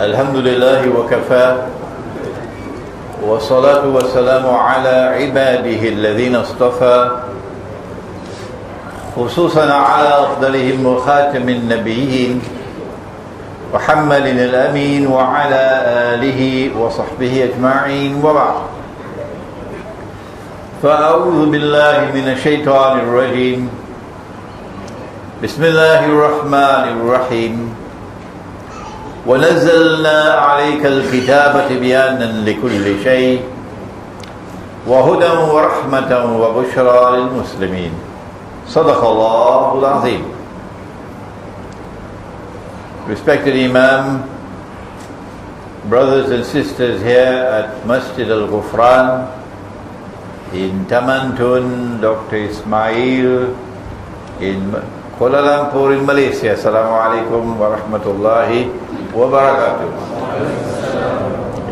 Alhamdulillah wa kafa wa salatu wa salamu ala ibadihi alladhina istafa khususan ala afdalihim wa khatamin nabiyyin Muhammadin al-amin wa ala alihi wa sahbihi ajma'in wa ba'd. Fa'a'udhu billahi minash shaitanir rajim. Bismillahir rahmanir rahim. وَنَزَّلْنَا عَلَيْكَ الْكِتَابَ تِبْيَانًا لِكُلِّ شَيْءٍ وَهُدًى وَرَحْمَةً وَبُشْرَى لِلْمُسْلِمِينَ صدق الله العظيم. Respected Imam, brothers and sisters here at Masjid Al-Ghufran in Tamantun, Dr. Ismail in Kuala Lumpur in Malaysia. Assalamu alaikum wa rahmatullahi wa barakatuh.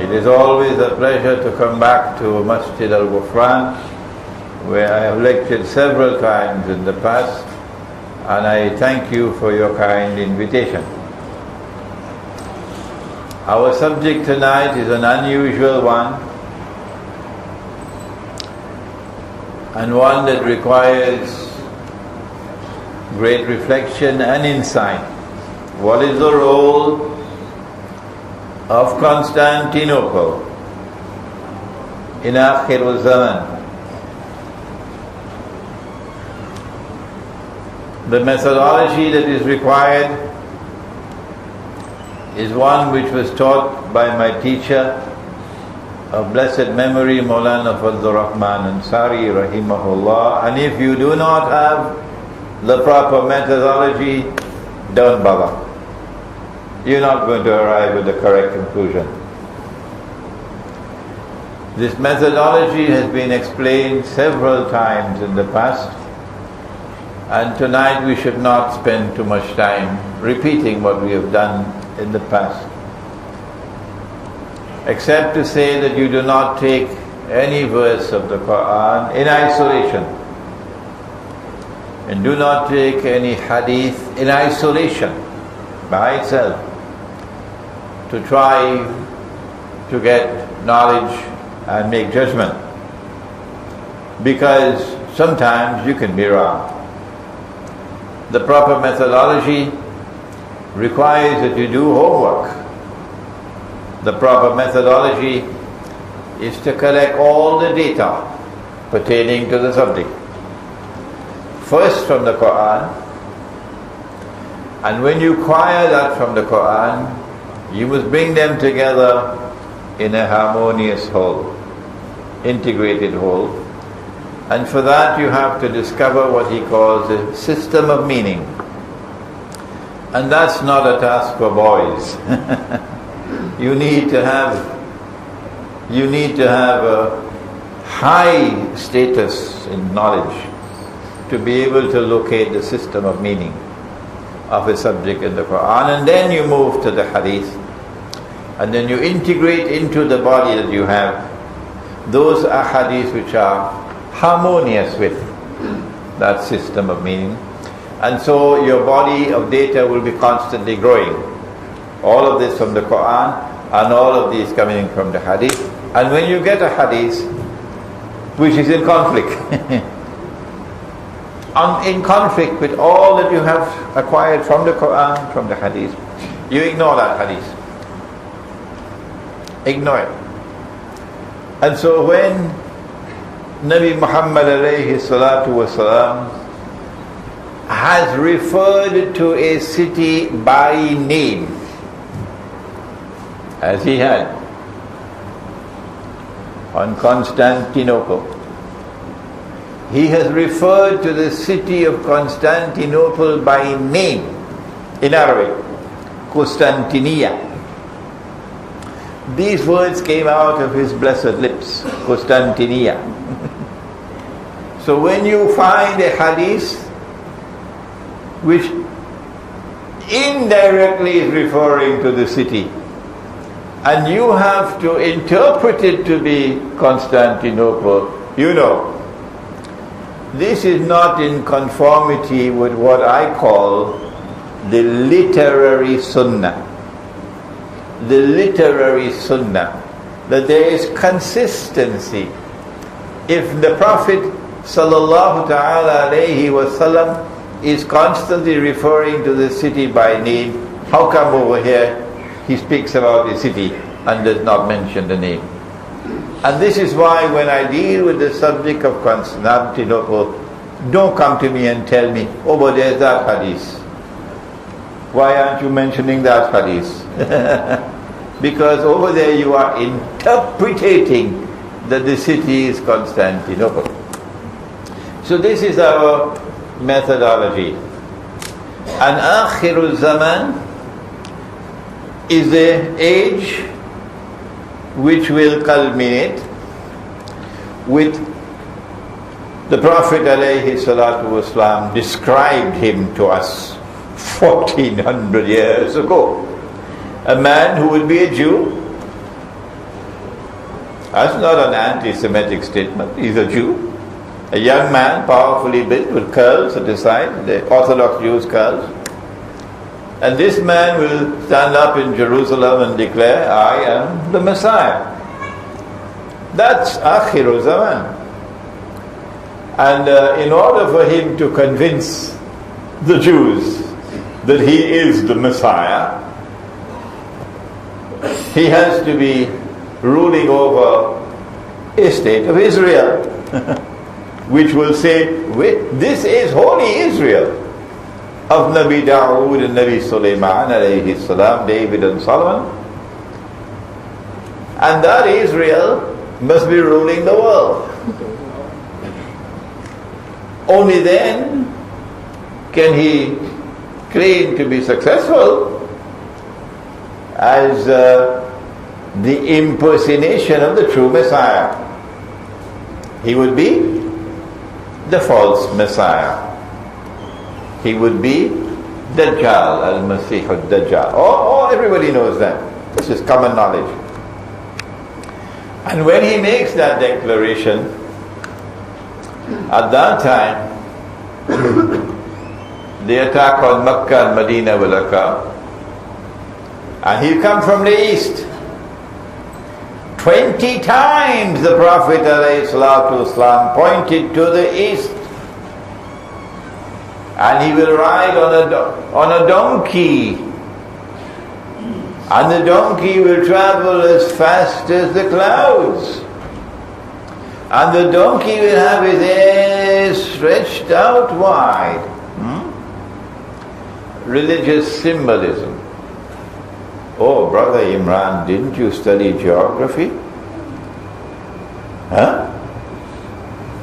It is always a pleasure to come back to Masjid Al-Ghufran, where I have lectured several times in the past, and I thank you for your kind invitation. Our subject tonight is an unusual one, and one that requires great reflection and insight. What is the role of Constantinople in Akhir al-Zaman? The methodology that is required is one which was taught by my teacher of blessed memory, Maulana Fazlur Rahman Ansari rahimahullah. And if you do not have the proper methodology, don't bother. You're not going to arrive at the correct conclusion. This methodology has been explained several times in the past, and tonight we should not spend too much time repeating what we have done in the past, except to say that you do not take any verse of the Quran in isolation, and do not take any hadith in isolation by itself to try to get knowledge and make judgment, because sometimes you can be wrong. The proper methodology requires that you do homework. The proper methodology is to collect all the data pertaining to the subject, first from the Quran, and when you acquire that from the Quran, you must bring them together in a harmonious whole, integrated whole. And for that you have to discover what he calls a system of meaning. And that's not a task for boys. You need to have a high status in knowledge to be able to locate the system of meaning of a subject in the Quran, and then you move to the hadith, and then you integrate into the body that you have those ahadith which are harmonious with that system of meaning, and so your body of data will be constantly growing. All of this from the Quran, and all of these coming from the hadith. And when you get a hadith which is in conflict in conflict with all that you have acquired from the Quran, from the hadith, you ignore that hadith. Ignore it. And so when Nabi Muhammad alayhi salatu wasalam has referred to a city by name, as he had on Constantinople, he has referred to the city of Constantinople by name in Arabic, Constantinia. These words came out of his blessed lips, Constantinia. So when you find a hadith which indirectly is referring to the city, and you have to interpret it to be Constantinople, you know this is not in conformity with what I call the literary sunnah. The literary sunnah, that there is consistency. If the Prophet sallallahu ta'ala alayhi wasallam is constantly referring to the city by name, how come over here he speaks about the city and does not mention the name? And this is why when I deal with the subject of Constantinople, don't come to me and tell me, oh, but there's that hadith. Why aren't you mentioning that hadith? Because over there you are interpreting that the city is Constantinople. So this is our methodology. And Akhirul Zaman is the age which will culminate with the Prophet alayhi salatu wasalam described him to us 1400 years ago. A man who would be a Jew. That's not an anti-Semitic statement. He's a Jew. A young man, powerfully built with curls at the side, the Orthodox Jews' curls. And this man will stand up in Jerusalem and declare, I am the Messiah. That's Akhirul Zaman. And in order for him to convince the Jews that he is the Messiah, he has to be ruling over a state of Israel, which will say, this is holy Israel of Nabi Dawood and Nabi Sulaiman alayhi salam, David and Solomon. And that Israel must be ruling the world. Only then can he claim to be successful as the impersonation of the true Messiah. He would be the false Messiah. He would be Dajjal, Al-Masih al-Dajjal. Oh, everybody knows that. This is common knowledge. And when he makes that declaration, at that time, the attack on Makkah and Medina will occur. And he'll come from the east. 20 times the Prophet ﷺ pointed to the east. And he will ride on a donkey. And the donkey will travel as fast as the clouds. And the donkey will have his ears stretched out wide. Religious symbolism. Oh, Brother Imran, didn't you study geography? Huh?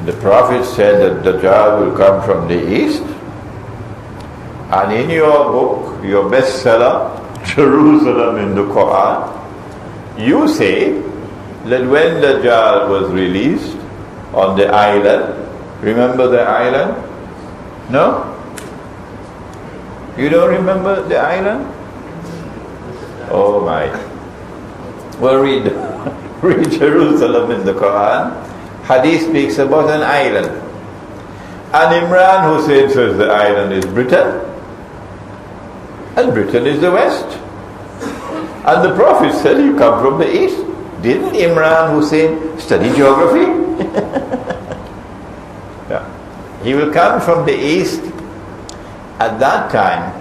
The Prophet said that Dajjal will come from the east. And in your book, your bestseller, Jerusalem in the Quran, you say that when Dajjal was released on the island, remember the island? No? You don't remember the island? Oh my. Well, read Jerusalem in the Quran. Hadith speaks about an island. And Imran Hosein says the island is Britain. And Britain is the west. And the Prophet said you come from the east. Didn't Imran Hosein study geography? Yeah. He will come from the east at that time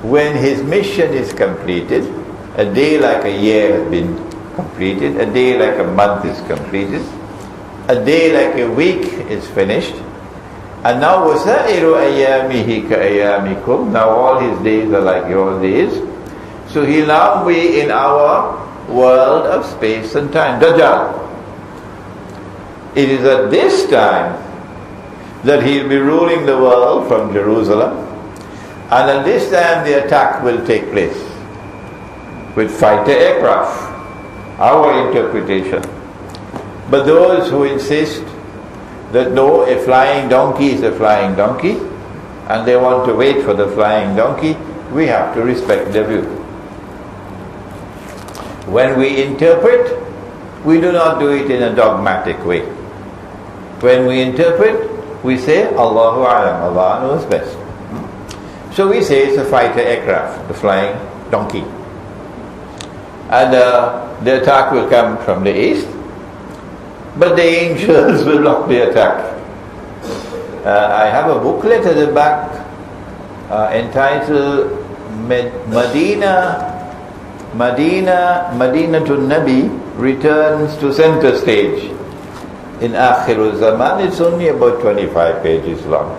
when his mission is completed. A day like a year has been completed. A day like a month is completed. A day like a week is finished. And now وَسَائِرُ أَيَّامِهِ كَأَيَّامِكُمْ. Now all his days are like your days. So he'll now be in our world of space and time. Dajjal. It is at this time that he'll be ruling the world from Jerusalem. And at this time the attack will take place with fighter aircraft. Our interpretation. But those who insist that no, a flying donkey is a flying donkey, and they want to wait for the flying donkey, we have to respect their view. When we interpret, we do not do it in a dogmatic way. When we interpret, we say Allahu Alam, Allah knows best. So we say it's a fighter aircraft, the flying donkey. And the attack will come from the east, but the angels will block the attack. I have a booklet at the back entitled Madinatul Nabi returns to center stage in Akhirul Zaman. It's only about 25 pages long.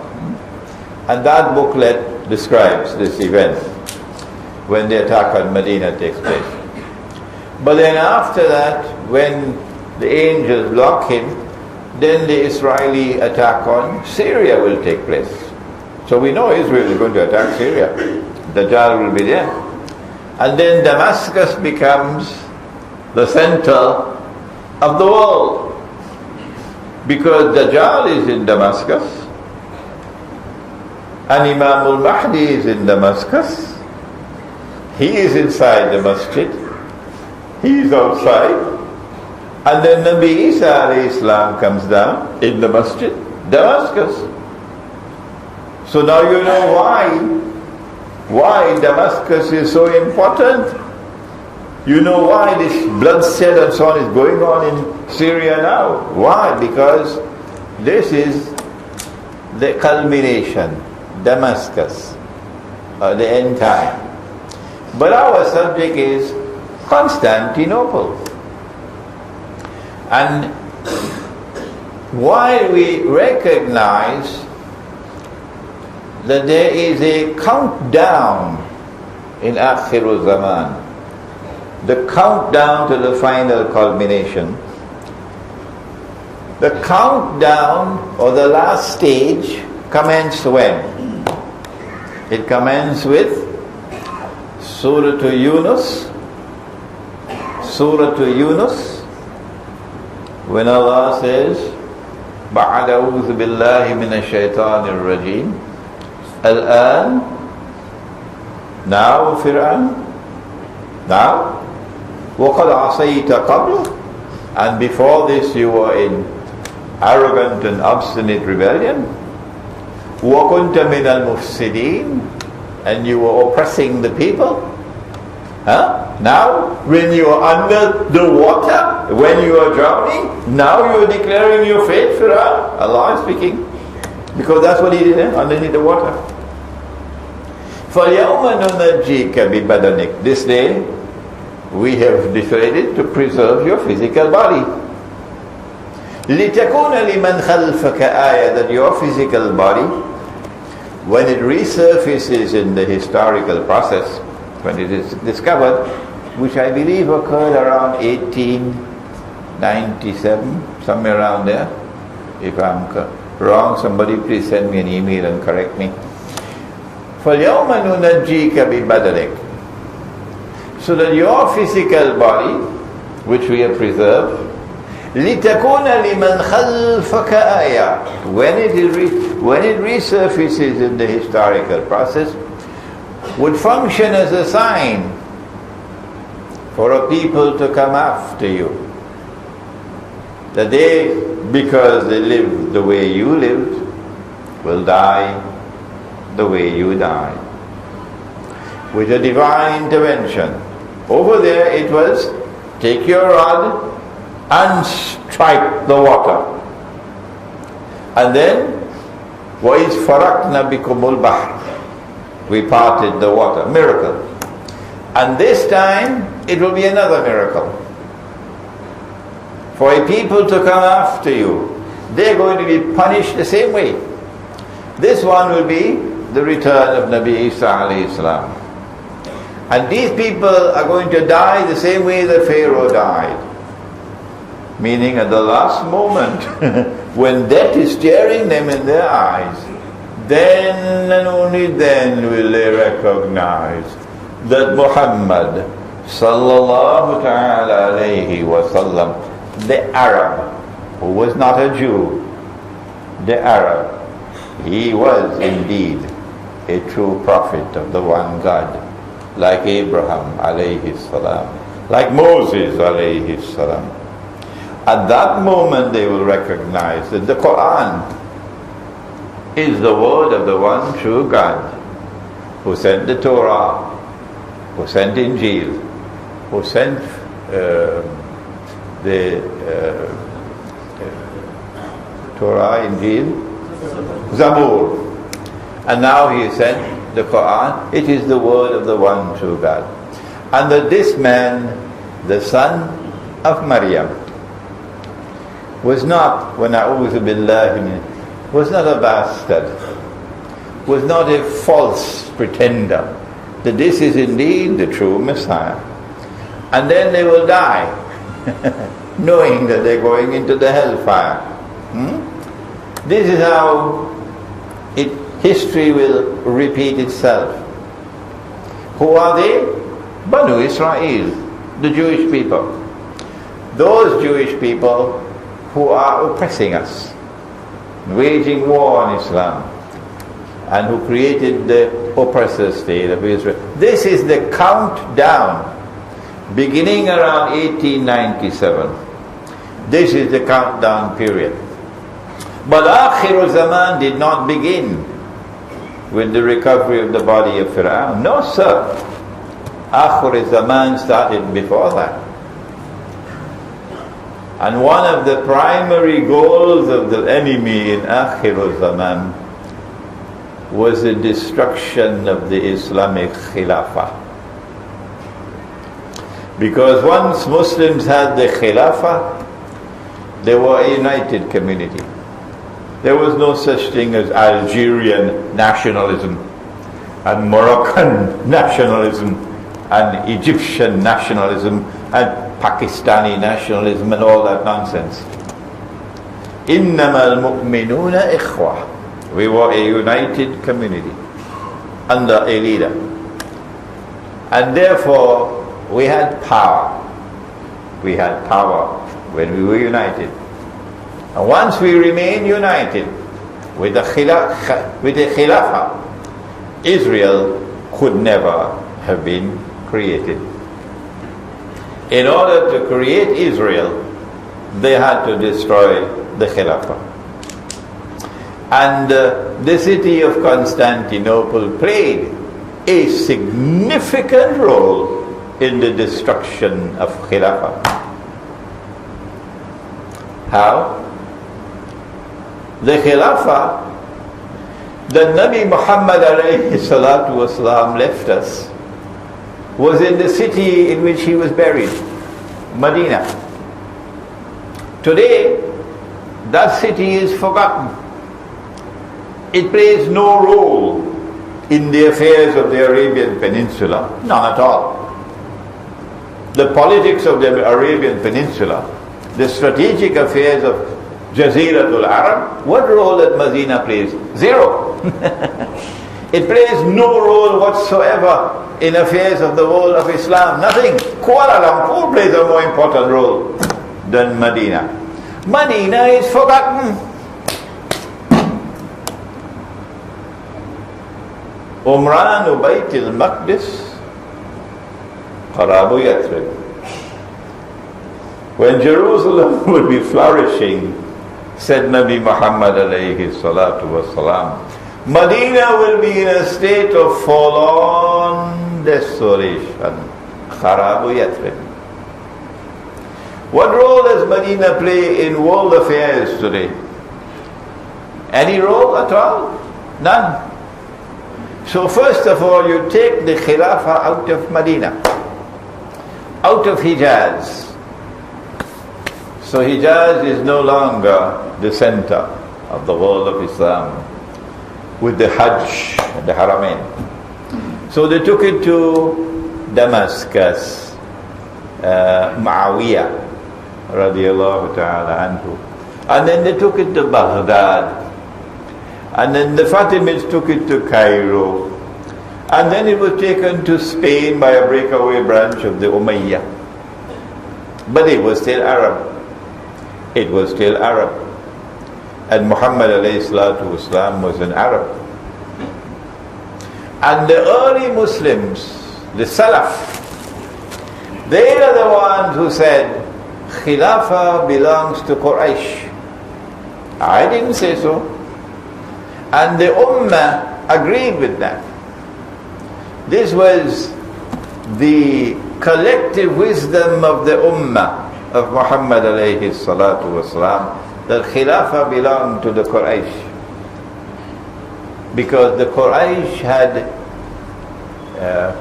And that booklet describes this event when the attack on Medina takes place. But then after that, when the angels block him, then the Israeli attack on Syria will take place. So we know Israel is going to attack Syria. Dajjal will be there. And then Damascus becomes the center of the world. Because Dajjal is in Damascus, and Imam al-Mahdi is in Damascus. He is inside the masjid, he is outside, and then Nabi Isa alayhi salam comes down in the masjid, Damascus. So now you know why Damascus is so important. You know why this bloodshed and so on is going on in Syria now. Why? Because this is the culmination, Damascus, the end time. But our subject is Constantinople. And while we recognize that there is a countdown in Akhirul Zaman, the countdown to the final culmination, the countdown or the last stage commenced when? It commenced with Surah Yunus. Surah Yunus, when Allah says, بَعَدَ أَعُوذُ بِاللَّهِ مِنَ الشَّيْطَانِ الرَّجِيمِ الآن, now Fir'aun, now وَقَدْ عَصَيْتَ قَبْلُ, and before this you were in arrogant and obstinate rebellion. وَكُنْتَ مِنَ الْمُفْسِدِينَ, and you were oppressing the people. Now when you are under the water, when you are drowning, now you are declaring your faith, Fir'aun. Allah is speaking, because that's what he did underneath the water. فَالْيَوْمَ نُنَجِّيكَ بِبَدَنِكَ, this day we have decided to preserve your physical body. لِتَكُونَ لِمَنْ خَلْفَكَ آيَةً, that your physical body, when it resurfaces in the historical process, when it is discovered, which I believe occurred around 1897, somewhere around there. If I'm wrong, somebody please send me an email and correct me. فَالْيَوْمَ نُنَجِّيكَ بِبَدَنِكَ, so that your physical body, which we have preserved, لِتَكُونَ لِمَنْ خَلْفَكَ آيَةً, when it resurfaces in the historical process, would function as a sign for a people to come after you. That they, because they lived the way you lived, will die the way you died. With a divine intervention. Over there it was, take your rod and strike the water. And then, وَإِذْ فَرَقْنَا بِكُمُ الْبَحْرِ, we parted the water. Miracle. And this time it will be another miracle. For a people to come after you, they're going to be punished the same way. This one will be the return of Nabi Isa alayhi salam. And these people are going to die the same way that Pharaoh died. Meaning at the last moment, when death is staring them in their eyes, then and only then will they recognize that Muhammad sallallahu ta'ala alayhi wa sallam, the Arab, who was not a Jew, the Arab, he was indeed a true prophet of the one God, like Abraham alayhi salam, like Moses alayhi salam. At that moment they will recognize that the Quran is the word of the one true God, who sent the Torah, who sent Injil, who sent the Torah, Injil, Zabur, and now he sent the Quran. It is the word of the one true God. And that this man, the son of Maryam, was not, was not a bastard, was not a false pretender, that this is indeed the true Messiah. And then they will die, knowing that they're going into the hellfire. This is how history will repeat itself. Who are they? Banu Israel, the Jewish people. Those Jewish people who are oppressing us, waging war on Islam, and who created the oppressor state of Israel. This is the countdown, beginning around 1897. This is the countdown period. But Akhir Zaman did not begin with the recovery of the body of Fir'aun. No, sir. Akhir Zaman started before that. And one of the primary goals of the enemy in Akhir Zaman was the destruction of the Islamic Khilafah. Because once Muslims had the Khilafah, they were a united community. There was no such thing as Algerian nationalism and Moroccan nationalism and Egyptian nationalism and Pakistani nationalism and all that nonsense. إِنَّمَا الْمُؤْمِنُونَ إِخْوَةً. We were a united community under a leader. And therefore, we had power. We had power when we were united. And once we remained united with the Khilafah, Israel could never have been created. In order to create Israel, they had to destroy the Khilafah. And the city of Constantinople played a significant role in the destruction of Khilafah. How? The Khilafah that Nabi Muhammad alayhi salatu wasalam left us was in the city in which he was buried, Medina. Today, that city is forgotten. It plays no role in the affairs of the Arabian Peninsula, none at all. The politics of the Arabian Peninsula, the strategic affairs of Jaziratul Arab, what role that Medina plays? Zero. It plays no role whatsoever in affairs of the world of Islam. Nothing. Kuala Lumpur plays a more important role than Medina. Medina is forgotten. Umran Bayt al-Maqdis, Qarabu Yathrib. When Jerusalem would be flourishing, said Nabi Muhammad alayhi salatu wasalam, Medina will be in a state of forlorn desolation. Kharabu Yathrib. What role does Medina play in world affairs today? Any role at all? None. So first of all, you take the Khilafah out of Medina, out of Hijaz. So Hijaz is no longer the center of the world of Islam with the Hajj and the Haramain. So they took it to Damascus, Muawiyah radiallahu ta'ala anhu. And then they took it to Baghdad. And then the Fatimids took it to Cairo. And then it was taken to Spain by a breakaway branch of the Umayyah. But it was still Arab. It was still Arab. And Muhammad alayhi salatu wasalam was an Arab. And the early Muslims, the Salaf, they are the ones who said, Khilafah belongs to Quraysh. I didn't say so. And the Ummah agreed with that. This was the collective wisdom of the Ummah of Muhammad alayhi salatu wasalam, that Khilafah belonged to the Quraysh. Because the Quraysh had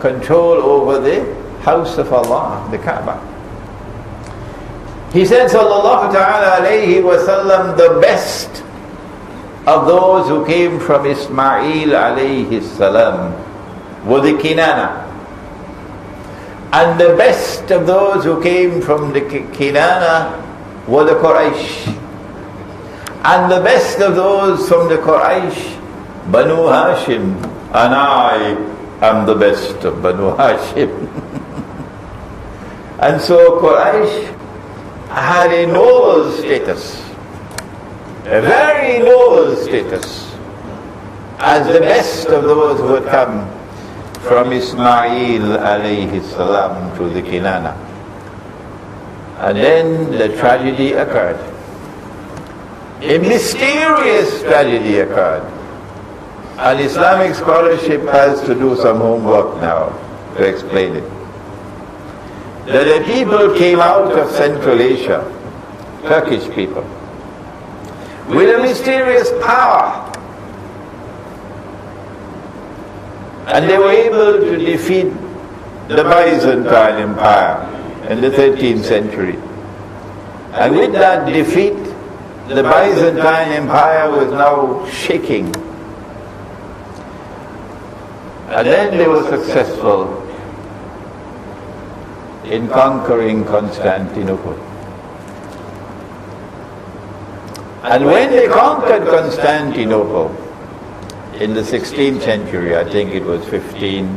control over the house of Allah, the Kaaba. He said, sallallahu ta'ala alayhi wa sallam, the best of those who came from Ismail alayhi salam were the Kinana. And the best of those who came from the Kinana were the Quraysh. And the best of those from the Quraysh, Banu Hashim. And I am the best of Banu Hashim. And so Quraysh had a noble status, a very noble status, as the best of those who had come from Ismail alayhi salam to the Kinana. And then the tragedy occurred. A mysterious tragedy occurred. And Islamic scholarship has to do some homework now to explain it. That the people came out of Central Asia, Turkish people, with a mysterious power. And they were able to defeat the Byzantine Empire in the 13th century. And with that defeat, the Byzantine Empire was now shaking. And then they were successful in conquering Constantinople. And when they conquered Constantinople in the 16th century, I think it was 14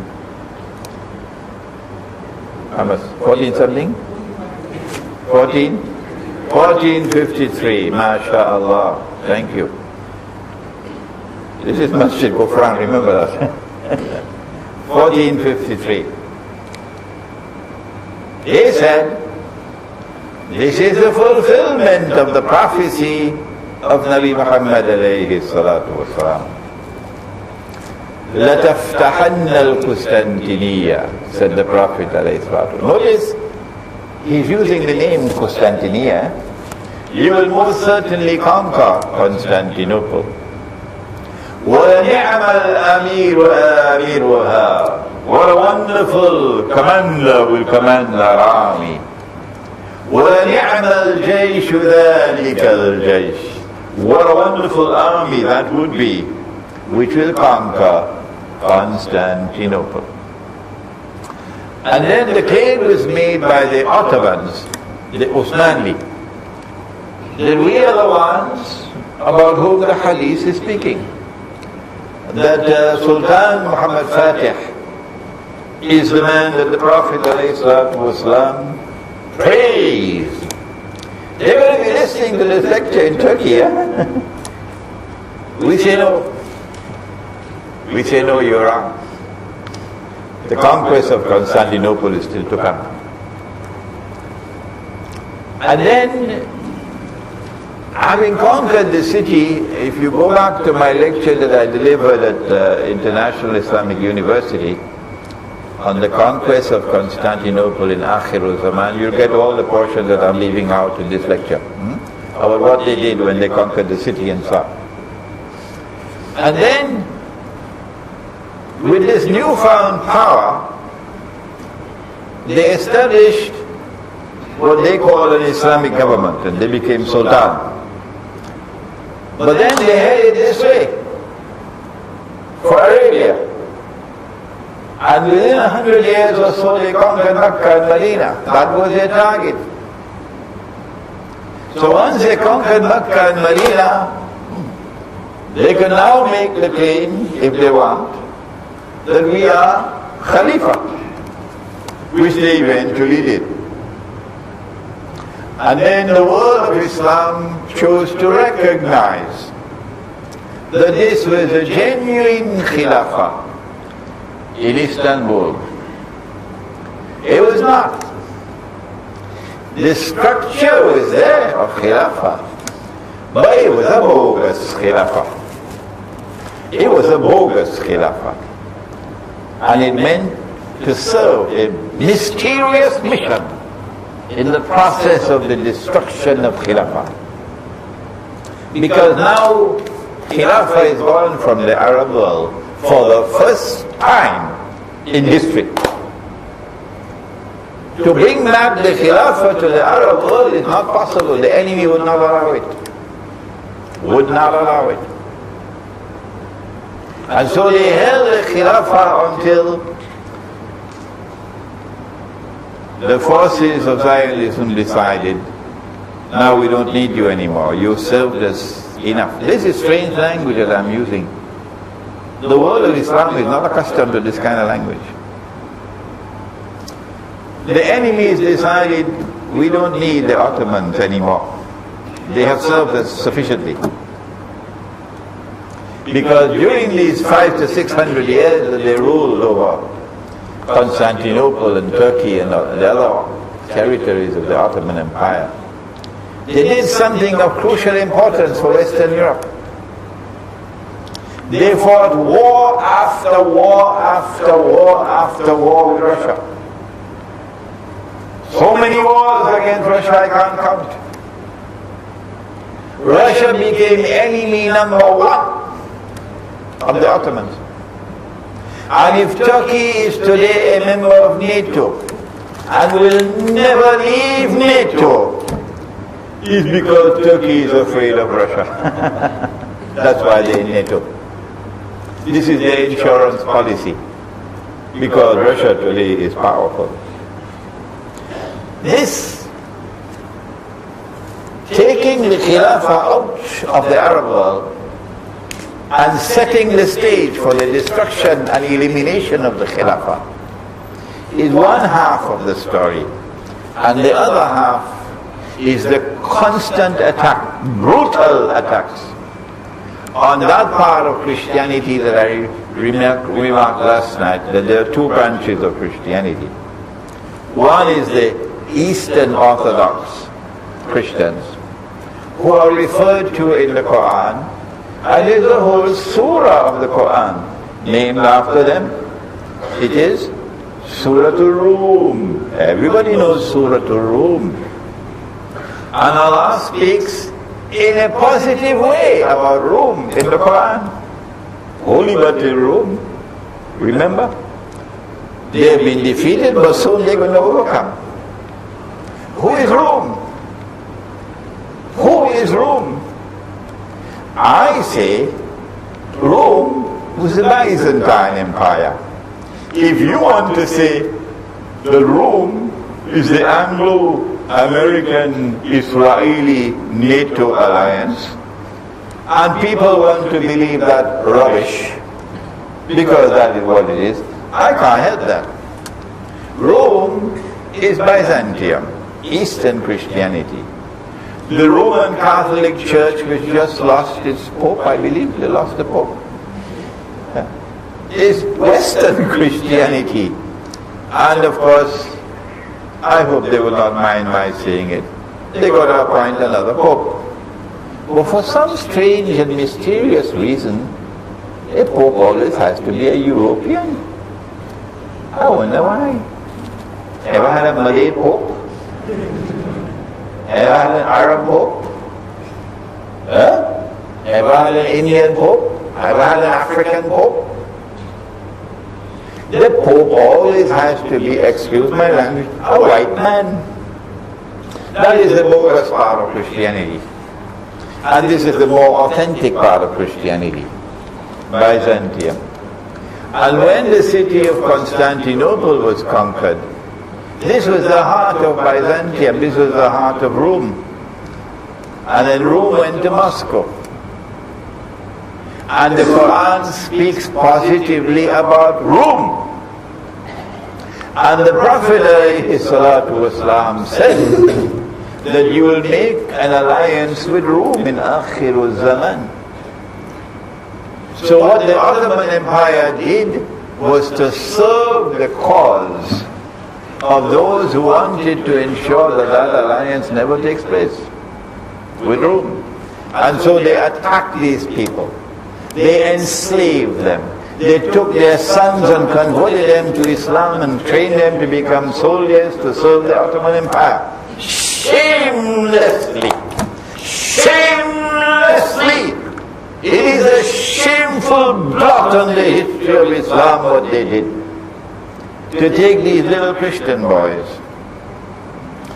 something? 1453, MashaAllah. Thank you. This is Masjid Kufran, remember that. 1453. They said, this is the fulfillment of the prophecy of Nabi Muhammad alayhi salatu wasalam. لَتَفْتَحَنَّ الْقُسْتَنْتِنِيَّةِ, said the Prophet alayhi salatu wasalam. Notice, he's using the name Constantinople. You will most certainly conquer Constantinople. وَنِعْمَ الْأَمِيرُ آمِرُهَا, what a wonderful commander will command our army. وَنِعْمَ الْجَيْشُ ذَلِكَ الْجَيْشُ, what a wonderful army that would be, which will conquer Constantinople. And then the claim was made by the Ottomans, the Osmanli, that we are the ones about whom the hadith is speaking. That Sultan Muhammad Fatih is the man that the Prophet ﷺ praised. They're going to be listening to this lecture in Turkey, yeah? We say no. We say no, you're wrong. The conquest of Constantinople is still to come. And then, having conquered the city, if you go back to my lecture that I delivered at International Islamic University on the conquest of Constantinople in Akhirul Zaman, you'll get all the portions that I'm leaving out in this lecture about what they did when they conquered the city and so on. And then, with this newfound power, they established what they call an Islamic government, and they became Sultan. But then they headed this way, for Arabia. And within 100 years or so they conquered Mecca and Medina. That was their target. So once they conquered Mecca and Medina, they can now make the claim, if they want, that we are Khalifa, which they eventually did. And then the world of Islam chose to recognize that this was a genuine Khilafah in Istanbul. It was not. The structure was there of Khilafah, but it was a bogus Khilafah. It was a bogus Khilafah. And it meant to serve a mysterious mission in the process of the destruction of Khilafah. Because now Khilafah is gone from the Arab world for the first time in history. To bring back the Khilafah to the Arab world is not possible. The enemy would not allow it. Would not allow it. And so they held the Khilafah until the forces of Zionism decided, now we don't need you anymore. You served us enough. This is strange language that I'm using. The world of Islam is not accustomed to this kind of language. The enemies decided, we don't need the Ottomans anymore. They have served us sufficiently. Because during these 500 to 600 years that they ruled over Constantinople and Turkey and the other territories of the Ottoman Empire, they did something of crucial importance for Western Europe. They fought war after war after war after war with Russia. So many wars against Russia I can't count. Russia became enemy number one of the Ottomans. And if Turkey is today a member of NATO and will never leave NATO, it's because Turkey is afraid of Russia. That's why they're in NATO. This is their insurance policy, because Russia today is powerful. This taking the Khilafah out of the Arab world and setting the stage for the destruction and elimination of the Khilafah is one half of the story, and the other half is the constant attack, brutal attacks on that part of Christianity that I remarked last night, that there are two branches of Christianity. One is the Eastern Orthodox Christians, who are referred to in the Quran, and there's a whole surah of the Quran named after them. It is Surah Al-Rum. Everybody knows Surah Al-Rum. And Allah speaks in a positive way about Rome in the Quran. Holy battle Rome. Remember? They have been defeated, but soon they're going to overcome. Who is Rome? Who is Rome? I say Rome was the Byzantine Empire. If you want to say that Rome is the Anglo-American Israeli NATO alliance, and people want to believe that rubbish, because that is what it is, I can't help that. Rome is Byzantium, Eastern Christianity. The Roman Catholic Church, which just lost its Pope, I believe they lost the Pope, is Western Christianity. And of course, I hope they will not mind my saying it, they got to appoint another Pope. But for some strange and mysterious reason, a Pope always has to be a European. I wonder why. Ever had a Malay Pope? Ever had an Arab Pope? Ever had an Indian Pope? Ever had an African Pope? The Pope always has to be, excuse my language, a white man. That is the bogus part of Christianity. And this is the more authentic part of Christianity, Byzantium. And when the city of Constantinople was conquered, this was the heart of Byzantium, this was the heart of Rome. And then Rome went to Moscow. And the Quran speaks positively about Rome. And the Prophet ﷺ said that you will make an alliance with Rome in Akhirul Zaman. So what the Ottoman Empire did was to serve the cause of those who wanted to ensure that that alliance never takes place with Rome. And so they attacked these people. They enslaved them. They took their sons and converted them to Islam and trained them to become soldiers to serve the Ottoman Empire. Shamelessly. Shamelessly. It is a shameful blot on the history of Islam what they did. To take these little Christian boys,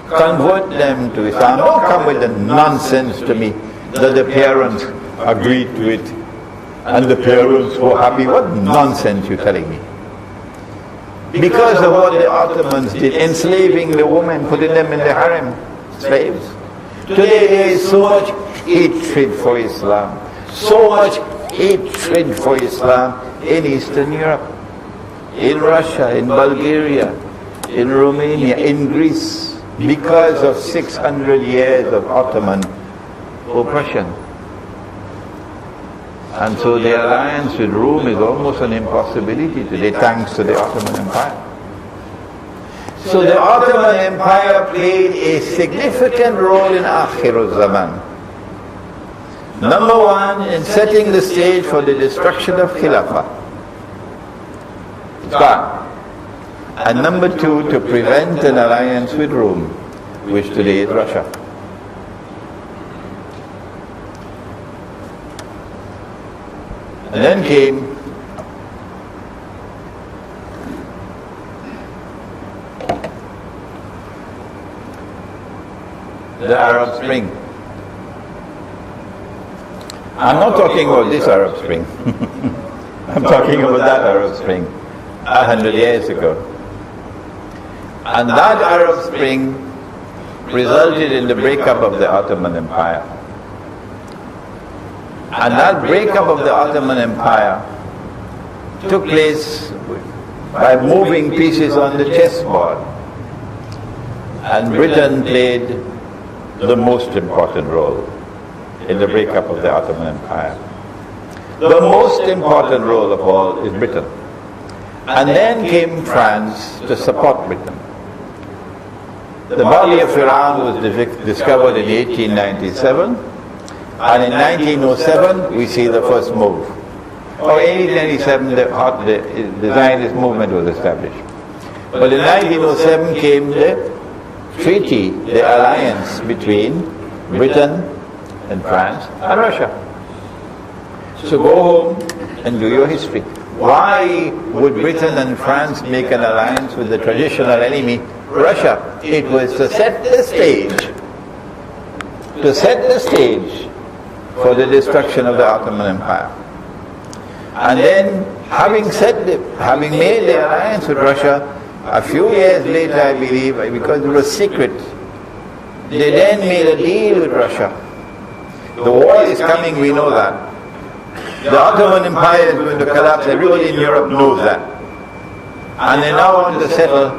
convert them to Islam. Don't come with the nonsense to me that the parents agreed to it and the parents were happy. What nonsense you're telling me? Because of what the Ottomans did, enslaving the women, putting them in the harem, slaves. Today there is so much hatred for Islam, so much hatred for Islam in Eastern Europe, in Russia, in Bulgaria, in Romania, in Greece, because of 600 years of Ottoman oppression. And so the alliance with Rome is almost an impossibility today, thanks to the Ottoman Empire. So the Ottoman Empire played a significant role in Akhir al-Zaman. Number one, in setting the stage for the destruction of Khilafah. It's gone. And number two, to prevent an alliance with Rome, which today is Russia. And then came the Arab Spring. I'm not talking about this Arab Spring. I'm talking about that Arab Spring 100 years ago. And that Arab Spring resulted in the breakup of the Ottoman Empire. And that breakup of the Ottoman Empire took place by moving pieces on the chessboard. And Britain played the most important role in the breakup of the Ottoman Empire. The most important role of all is Britain. And then came France to support Britain. The body of Iran was discovered in 1897, and in 1907 we see the first move. Or 1897 the Zionist movement was established. But in 1907 came the treaty, the alliance between Britain and France and Russia. So go home and do your history. Why would Britain and France make an alliance with the traditional enemy, Russia? It was to set the stage, for the destruction of the Ottoman Empire. And then, having made the alliance with Russia, a few years later, I believe, because it was secret, they then made a deal with Russia. The war is coming, we know that. The Ottoman Empire is going to collapse, everybody in Europe knows that. And they now want to settle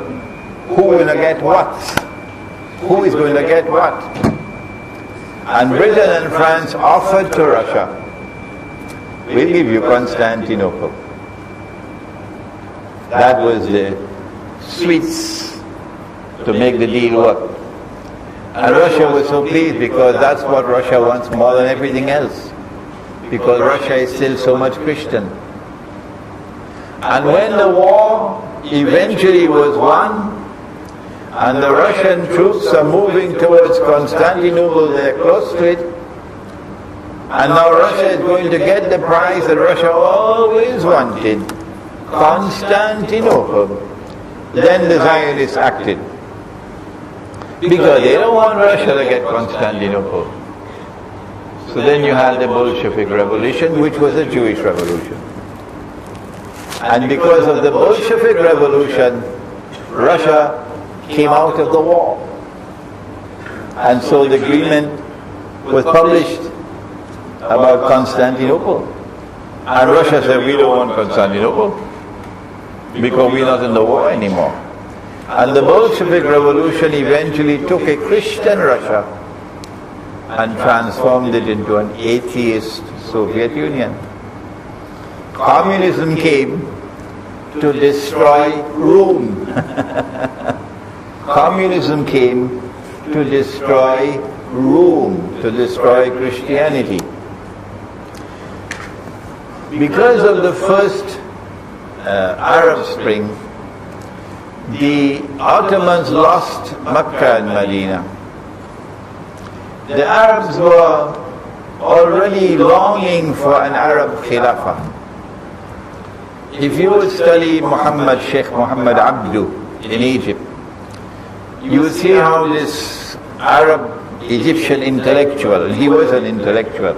who will get what. Who is going to get what. And Britain and France offered to Russia, we'll give you Constantinople. That was the sweets to make the deal work. And Russia was so pleased because that's what Russia wants more than everything else. Because Russia is still so much Christian. And when the war eventually was won, and the Russian troops are moving towards Constantinople, they're close to it, and now Russia is going to get the prize that Russia always wanted, Constantinople. Then the Zionists acted. Because they don't want Russia to get Constantinople. So then you had the Bolshevik Revolution, which was a Jewish revolution. And because of the Bolshevik Revolution, Russia came out of the war. And so the agreement was published about Constantinople. And Russia said, we don't want Constantinople because we're not in the war anymore. And the Bolshevik Revolution eventually took a Christian Russia and transformed it into an atheist Soviet Union. Communism came to destroy Rome. Communism came to destroy Rome, to destroy Christianity. Because of the first Arab Spring, the Ottomans lost Mecca and Medina. The Arabs were already longing for an Arab Khilafah. If you would study Sheikh Muhammad Abdu in Egypt, you will see how this Arab Egyptian intellectual, he was an intellectual,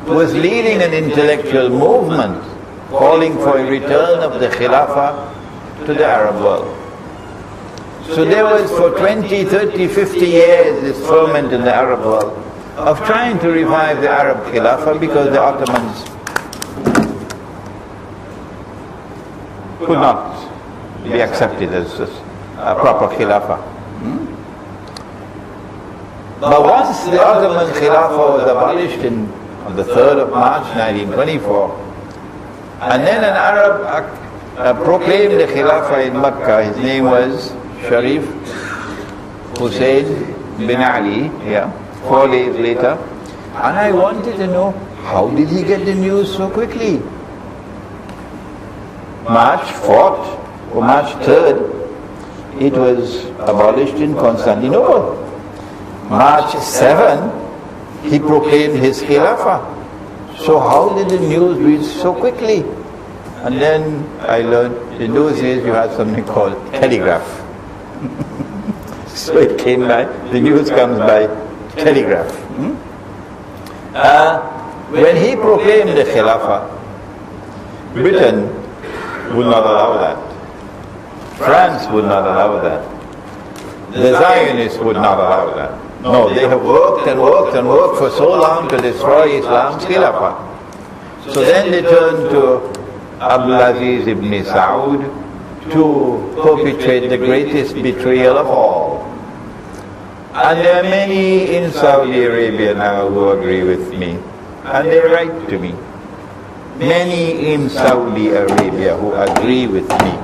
was leading an intellectual movement calling for a return of the Khilafah to the Arab world. So there was for 20, 30, 50 years this ferment in the Arab world of trying to revive the Arab Khilafah because the Ottomans could not be accepted as a proper Khilafah. But once the Ottoman Khilafah was abolished on the 3rd of March 1924, and then an Arab proclaimed the Khilafah in Mecca. His name was Sharif Hussein bin Ali, 4 days later. And I wanted to know, how did he get the news so quickly? March 4th or March 3rd, it was abolished in Constantinople. March 7th, he proclaimed his Khilafah. So how did the news reach so quickly? And then I learned, in those days you had something called telegraph. So it came by, the news comes by telegraph. When he proclaimed the Khilafah, Britain would not allow that. France would not allow that. The Zionists would not allow that. No, they have worked and worked and worked for so long to destroy Islam's Khilafah. So then they turned to Abdulaziz ibn Saud to perpetrate the greatest betrayal of all. And there are many in Saudi Arabia now who agree with me, and they write to me. Many in Saudi Arabia who agree with me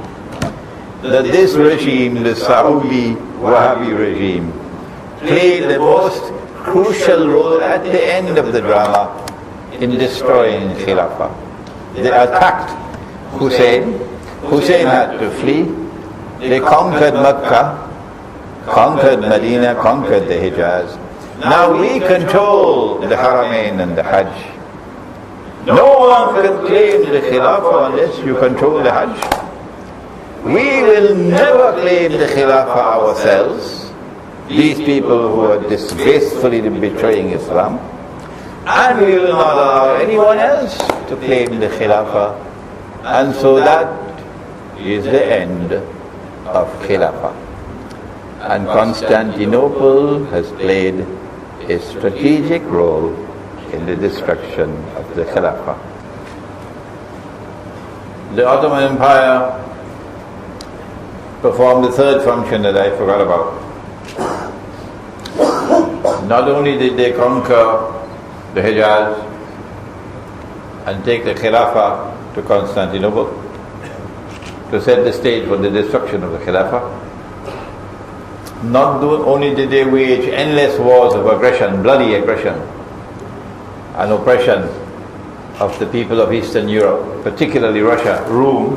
that this regime, the Saudi Wahhabi regime, played the most crucial role at the end of the drama in destroying Khilafah. They attacked Hussein. Hussein had to flee. They conquered Mecca, conquered Medina, conquered the Hijaz. Now we control the Haramain and the Hajj. No one can claim the Khilafah unless you control the Hajj. We will never claim the Khilafah ourselves, these people who are disgracefully betraying Islam, and we will not allow anyone else to claim the Khilafah. And so that is the end of Khilafah. And Constantinople has played a strategic role in the destruction of the Khilafah. The Ottoman Empire performed the third function that I forgot about. Not only did they conquer the Hijaz and take the Khilafah to Constantinople to set the stage for the destruction of the Khilafah, not only did they wage endless wars of aggression, bloody aggression and oppression of the people of Eastern Europe, particularly Russia, Rome,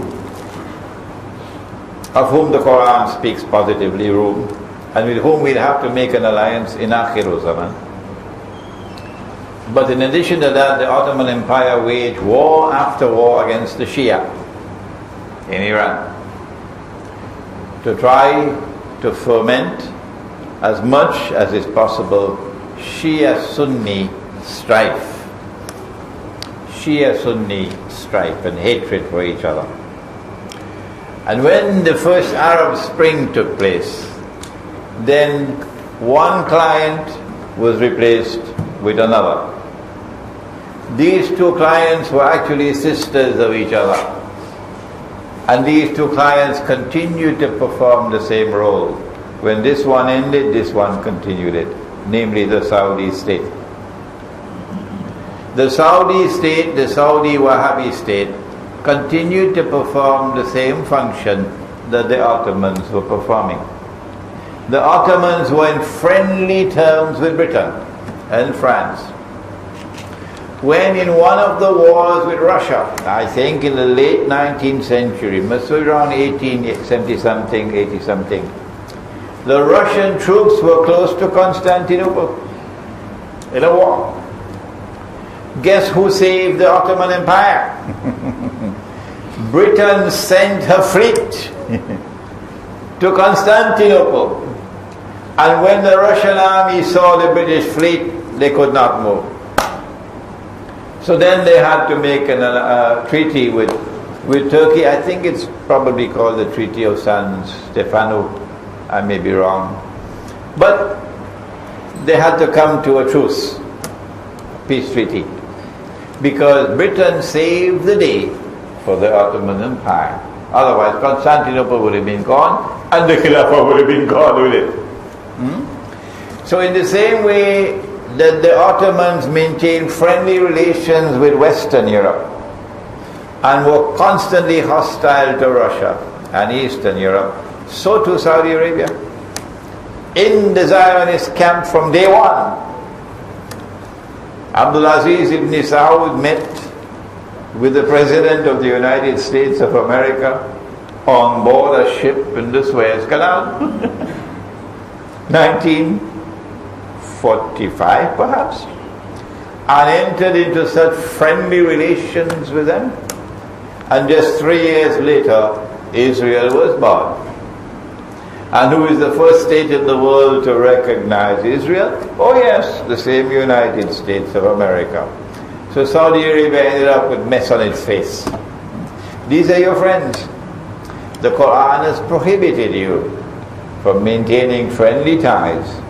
of whom the Quran speaks positively, Rome, and with whom we'll have to make an alliance in Akhiru Zaman. But in addition to that, the Ottoman Empire waged war after war against the Shia in Iran to try to foment as much as is possible Shia-Sunni strife. Shia-Sunni strife and hatred for each other. And when the first Arab Spring took place, then one client was replaced with another. These two clients were actually sisters of each other. And these two clients continued to perform the same role. When this one ended, this one continued it, namely the Saudi state. The Saudi state, the Saudi Wahhabi state, continued to perform the same function that the Ottomans were performing. The Ottomans were in friendly terms with Britain and France. when in one of the wars with Russia, I think in the late 19th century, must be around 1870 something, 80 something, the Russian troops were close to Constantinople in a war. Guess who saved the Ottoman Empire? Britain sent her fleet to Constantinople. And when the Russian army saw the British fleet, they could not move. So then they had to make a treaty with Turkey. I think it's probably called the Treaty of San Stefano. I may be wrong. But they had to come to a truce, peace treaty, because Britain saved the day for the Ottoman Empire. Otherwise Constantinople would have been gone and the Caliphate would have been gone with it. So in the same way that the Ottomans maintained friendly relations with Western Europe and were constantly hostile to Russia and Eastern Europe, so too Saudi Arabia. In the Zionist camp from day one, Abdulaziz ibn Saud met with the President of the United States of America on board a ship in the Suez Canal. 1945 perhaps, and entered into such friendly relations with them. And just 3 years later, Israel was born. And who is the first state in the world to recognize Israel? Oh yes, the same United States of America. So Saudi Arabia ended up with mess on its face. These are your friends. The Quran has prohibited you from maintaining friendly ties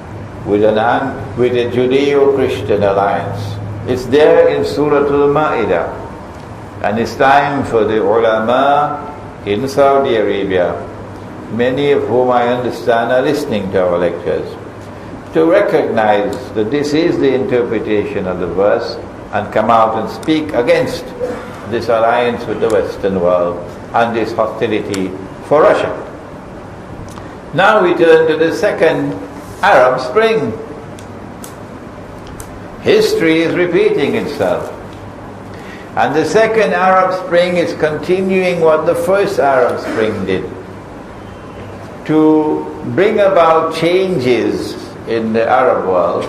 with a Judeo-Christian alliance. It's there in Surah Al-Ma'idah. And it's time for the ulama in Saudi Arabia, many of whom I understand are listening to our lectures, to recognize that this is the interpretation of the verse and come out and speak against this alliance with the Western world and this hostility for Russia. Now we turn to the second Arab Spring. History is repeating itself. And the second Arab Spring is continuing what the first Arab Spring did, to bring about changes in the Arab world,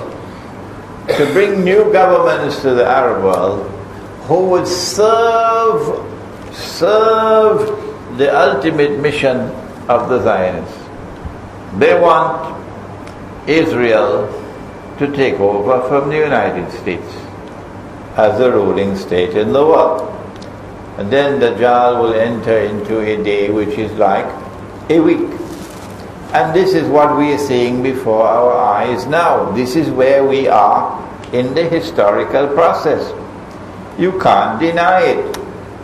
to bring new governments to the Arab world who would serve the ultimate mission of the Zionists. They want Israel to take over from the United States as the ruling state in the world. And then Dajjal will enter into a day which is like a week. And this is what we are seeing before our eyes now. This is where we are in the historical process. You can't deny it,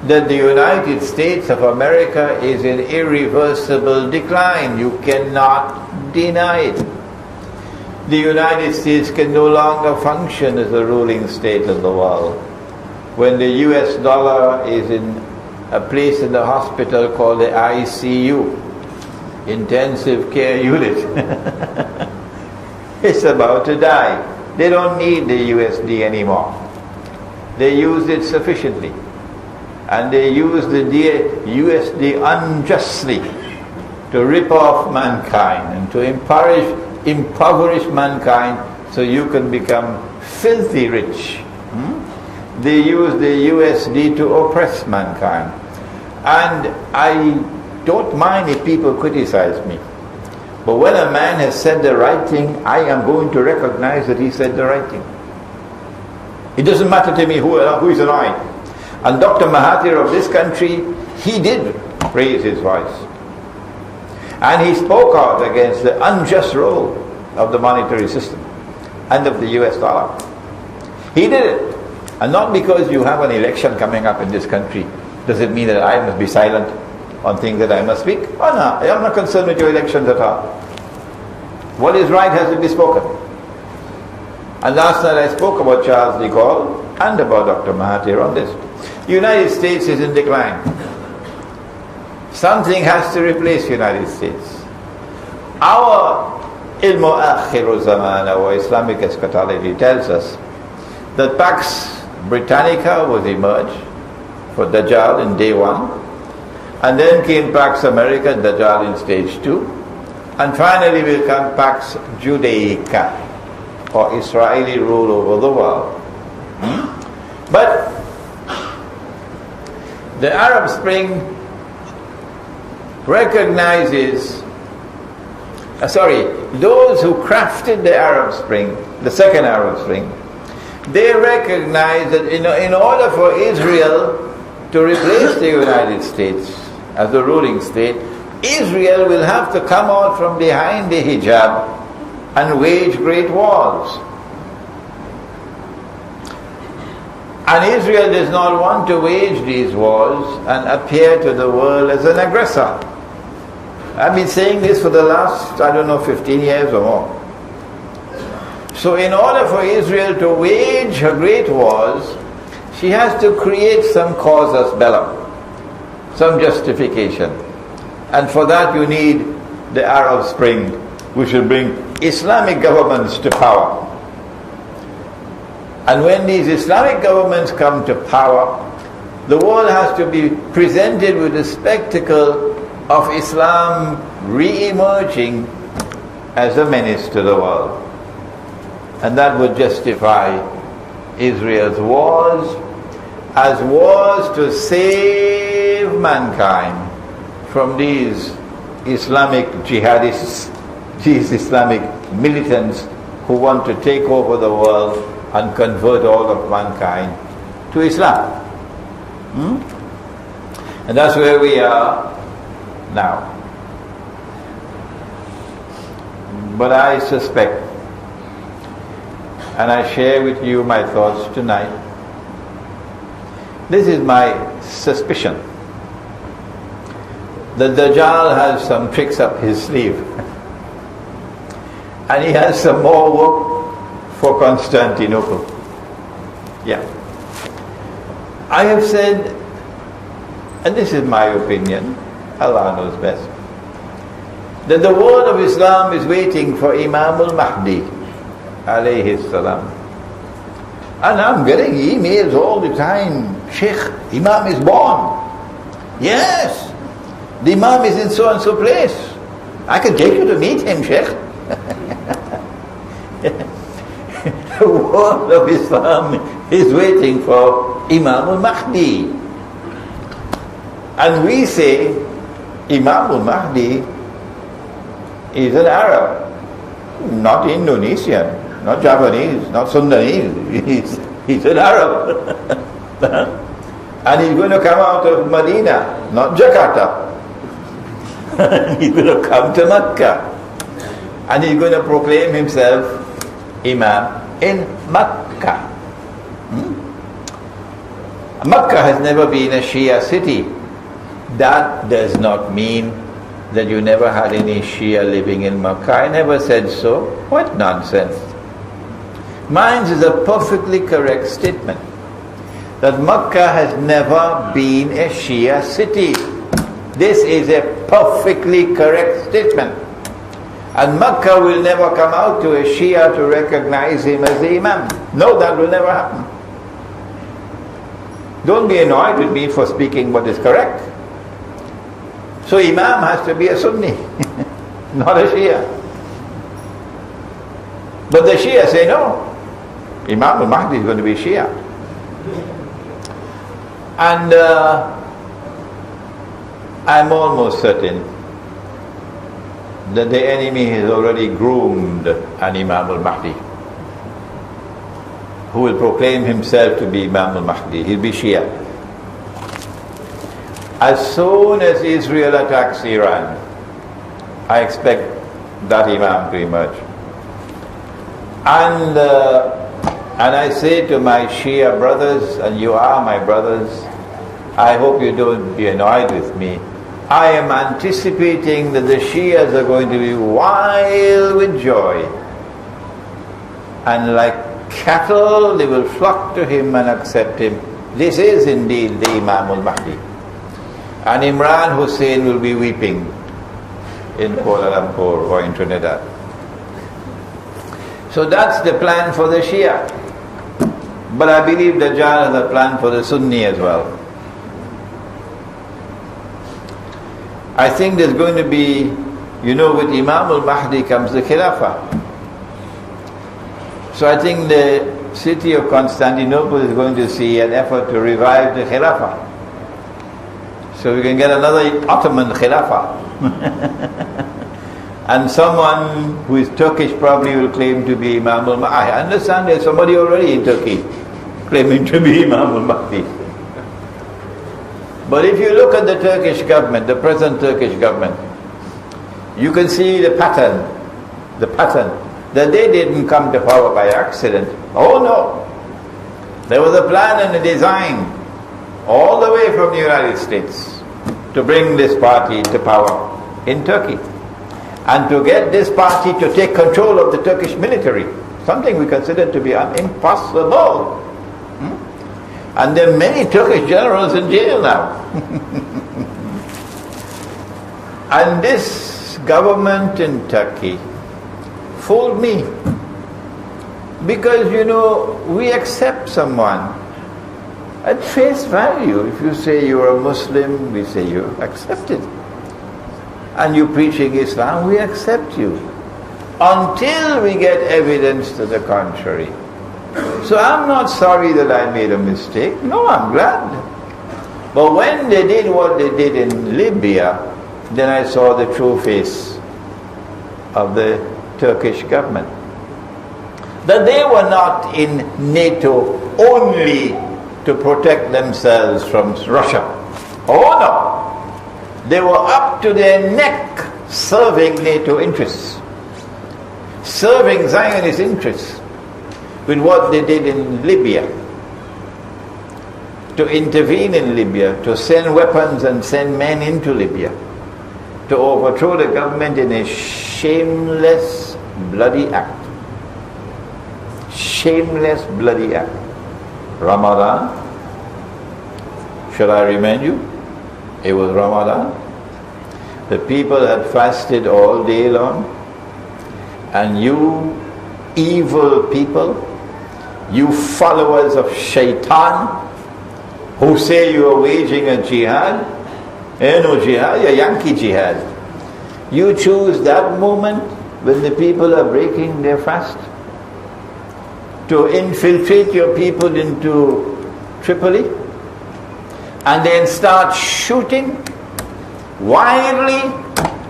that the United States of America is in irreversible decline. You cannot deny it. The United States can no longer function as a ruling state in the world. When the US dollar is in a place in the hospital called the ICU, intensive care unit, it's about to die. They don't need the USD anymore. They used it sufficiently. And they used the USD unjustly to rip off mankind and to impoverish mankind so you can become filthy rich. They use the USD to oppress mankind. And I don't mind if people criticize me. But when a man has said the right thing, I am going to recognize that he said the right thing. It doesn't matter to me who is an I. And Dr. Mahathir of this country, he did raise his voice. And he spoke out against the unjust role of the monetary system and of the US dollar. He did it. And not because you have an election coming up in this country, does it mean that I must be silent on things that I must speak? Oh no, I am not concerned with your elections at all. What is right has to be spoken. And last night I spoke about Charles de Gaulle and about Dr. Mahathir on this. The United States is in decline. Something has to replace the United States. Our Ilmu Akhiru Zaman, our Islamic eschatology tells us that Pax Britannica was emerged for Dajjal in day 1, and then came Pax America, Dajjal in stage 2, and finally will come Pax Judaica, or Israeli rule over the world. But the Arab Spring recognizes, those who crafted the Arab Spring, the second Arab Spring, they recognize that in order for Israel to replace the United States as the ruling state, Israel will have to come out from behind the hijab and wage great wars. And Israel does not want to wage these wars and appear to the world as an aggressor. I've been saying this for the last, 15 years or more. So in order for Israel to wage her great wars, she has to create some casus bellum, some justification. And for that you need the Arab Spring, which will bring Islamic governments to power. And when these Islamic governments come to power, the world has to be presented with the spectacle of Islam re-emerging as a menace to the world. And that would justify Israel's wars as wars to save mankind from these Islamic jihadists, these Islamic militants who want to take over the world and convert all of mankind to Islam. And that's where we are now. But I suspect, and I share with you my thoughts tonight, this is my suspicion, that Dajjal has some tricks up his sleeve. And he has some more work for Constantinople. Yeah. I have said, and this is my opinion, Allah knows best, that the world of Islam is waiting for Imam al-Mahdi, alayhi salam. And I'm getting emails all the time, Sheikh, Imam is born. Yes, the Imam is in so and so place. I can take you to meet him, Sheikh. The world of Islam is waiting for Imam al-Mahdi. And we say Imam al-Mahdi is an Arab, not Indonesian, not Japanese, not Sundanese. He's an Arab. And he's going to come out of Medina, not Jakarta. He's going to come to Mecca. And he's going to proclaim himself Imam in Mecca. Mecca has never been a Shia city. That does not mean that you never had any Shia living in Mecca. I never said so. What nonsense. Mine is a perfectly correct statement, that Mecca has never been a Shia city. This is a perfectly correct statement. And Mecca will never come out to a Shia to recognize him as the Imam. No, that will never happen. Don't be annoyed with me for speaking what is correct. So Imam has to be a Sunni, not a Shia. But the Shia say no, Imam al-Mahdi is going to be Shia. And I'm almost certain that the enemy has already groomed an Imam al-Mahdi who will proclaim himself to be Imam al-Mahdi. He'll be Shia. As soon as Israel attacks Iran, I expect that Imam to emerge. And I say to my Shia brothers, and you are my brothers, I hope you don't be annoyed with me. I am anticipating that the Shias are going to be wild with joy. And like cattle, they will flock to him and accept him. This is indeed the Imam al-Mahdi. And Imran Hosein will be weeping in Kuala Lumpur or in Trinidad. So that's the plan for the Shia. But I believe Dajjal has a plan for the Sunni as well. I think there's going to be, with Imam al-Mahdi comes the Khilafah. So I think the city of Constantinople is going to see an effort to revive the Khilafah. So we can get another Ottoman Khilafah. And someone who is Turkish probably will claim to be Imam al-Mahdi. I understand there's somebody already in Turkey claiming to be Imam al-Mahdi. But if you look at the Turkish government, the present Turkish government, you can see the pattern, that they didn't come to power by accident. Oh no! There was a plan and a design all the way from the United States to bring this party to power in Turkey and to get this party to take control of the Turkish military, something we consider to be impossible. And there are many Turkish generals in jail now. And this government in Turkey fooled me. Because, we accept someone at face value. If you say you're a Muslim, we say you accept it. And you're preaching Islam, we accept you. Until we get evidence to the contrary. So I'm not sorry that I made a mistake. No, I'm glad. But when they did what they did in Libya, then I saw the true face of the Turkish government. That they were not in NATO only to protect themselves from Russia. Oh no! They were up to their neck serving NATO interests, serving Zionist interests with what they did in Libya, to intervene in Libya, to send weapons and send men into Libya, to overthrow the government in a shameless, bloody act. Shameless, bloody act. Ramadan, shall I remind you? It was Ramadan. The people had fasted all day long, and you evil people, you followers of Shaitan, who say you are waging a jihad, no jihad, a Yankee jihad. You choose that moment when the people are breaking their fast to infiltrate your people into Tripoli and then start shooting wildly,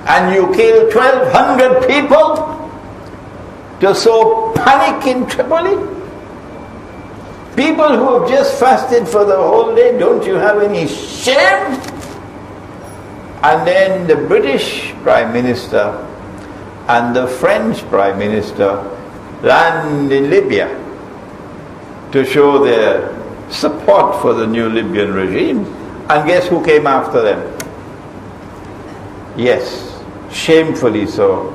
and you kill 1,200 people to sow panic in Tripoli? People who have just fasted for the whole day, don't you have any shame? And then the British Prime Minister and the French Prime Minister land in Libya to show their support for the new Libyan regime. And guess who came after them? Yes, shamefully so.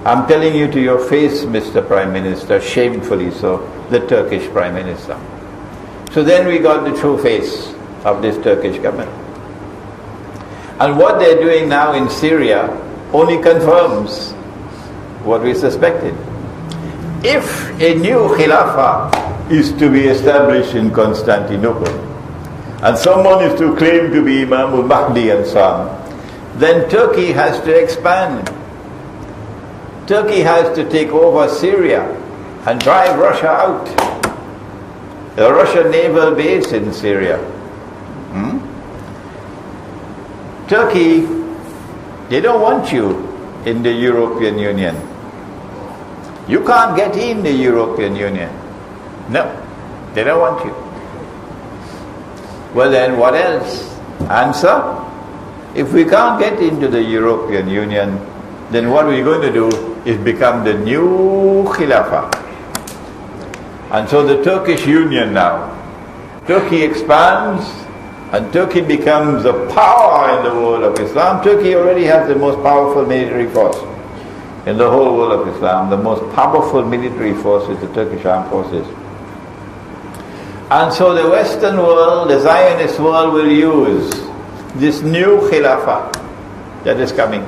I'm telling you to your face, Mr. Prime Minister, shamefully so, the Turkish Prime Minister. So then we got the true face of this Turkish government. And what they're doing now in Syria only confirms what we suspected. If a new Khilafah is to be established in Constantinople, and someone is to claim to be Imam al-Mahdi and so on, then Turkey has to expand. Turkey has to take over Syria and drive Russia out. The Russian naval base in Syria. Turkey, they don't want you in the European Union. You can't get in the European Union. No, they don't want you. Well then, what else? Answer? If we can't get into the European Union, then what we're going to do is become the new Khilafah. And so the Turkish Union now, Turkey expands and Turkey becomes a power in the world of Islam. Turkey already has the most powerful military force in the whole world of Islam. The most powerful military force is the Turkish Armed Forces. And so the Western world, the Zionist world, will use this new Khilafah that is coming.